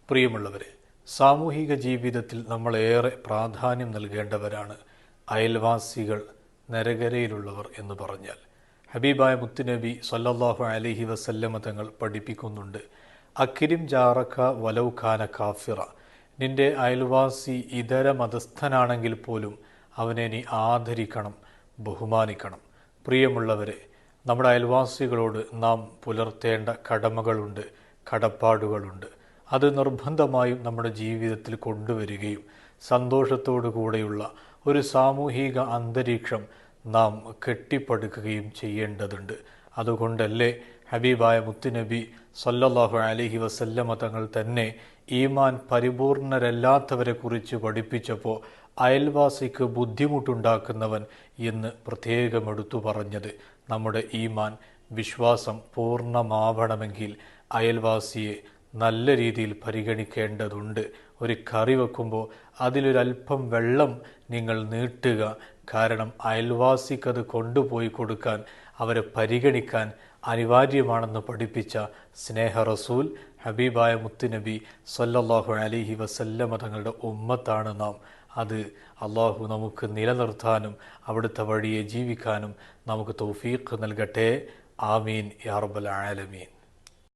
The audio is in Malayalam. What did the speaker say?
പ്രിയമുള്ളവരെ, സാമൂഹിക ജീവിതത്തിൽ നമ്മളേറെ പ്രാധാന്യം നൽകേണ്ടവരാണ് അയൽവാസികൾ, നരകരയിലുള്ളവർ എന്ന് പറഞ്ഞാൽ. ഹബീബായ മുത്തുനബി സല്ലല്ലാഹു അലൈഹി വസല്ലമ തങ്ങൾ പഠിപ്പിക്കുന്നുണ്ട്, അക്രിം ജാറക വലൗ ഖാന കാഫിറ. നിന്റെ അയൽവാസി ഇതര മതസ്ഥനാണെങ്കിൽ പോലും അവനെ നീ ആദരിക്കണം, ബഹുമാനിക്കണം. പ്രിയമുള്ളവരെ, നമ്മുടെ അയൽവാസികളോട് നാം പുലർത്തേണ്ട കടമകളുണ്ട്, കടപ്പാടുകളുണ്ട്. അത് നിർബന്ധമായും നമ്മുടെ ജീവിതത്തിൽ കൊണ്ടുവരികയും സന്തോഷത്തോടു കൂടെയുള്ള ഒരു സാമൂഹിക അന്തരീക്ഷം നാം കെട്ടിപ്പടുക്കുകയും ചെയ്യേണ്ടതുണ്ട്. അതുകൊണ്ടല്ലേ ഹബീബായ മുത്തുനബി സല്ലല്ലാഹു അലൈഹി വസല്ലമ തങ്ങൾ തന്നെ ഈമാൻ പരിപൂർണരല്ലാത്തവരെ കുറിച്ച് പഠിപ്പിച്ചപ്പോൾ അയൽവാസിക്ക് ബുദ്ധിമുട്ടുണ്ടാക്കുന്നവൻ എന്ന് പ്രത്യേകം എടുത്തു പറഞ്ഞത്, നമ്മുടെ ഈമാൻ വിശ്വാസം പൂർണ്ണമാവണമെങ്കിൽ അയൽവാസിയെ നല്ല രീതിയിൽ പരിഗണിക്കേണ്ടതുണ്ട്. ഒരു കറി വെക്കുമ്പോൾ അതിലൊരല്പം വെള്ളം നിങ്ങൾ നീട്ടുക. കാരണം അയൽവാസിക്കത് കൊണ്ടുപോയി കൊടുക്കാൻ, അവരെ പരിഗണിക്കാൻ അനിവാര്യമാണെന്ന് പഠിപ്പിച്ച സ്നേഹ റസൂൽ ഹബീബായ മുത്തുനബി സല്ലല്ലാഹു അലൈഹി വസല്ലമ തങ്ങളുടെ ഉമ്മത്താണ് നാം. അത് അള്ളാഹു നമുക്ക് നിലനിർത്താനും അവിടുത്തെ വഴിയെ ജീവിക്കാനും നമുക്ക് തൗഫീഖ് നൽകട്ടെ. ആമീൻ യാ റബ്ബൽ ആലമീൻ.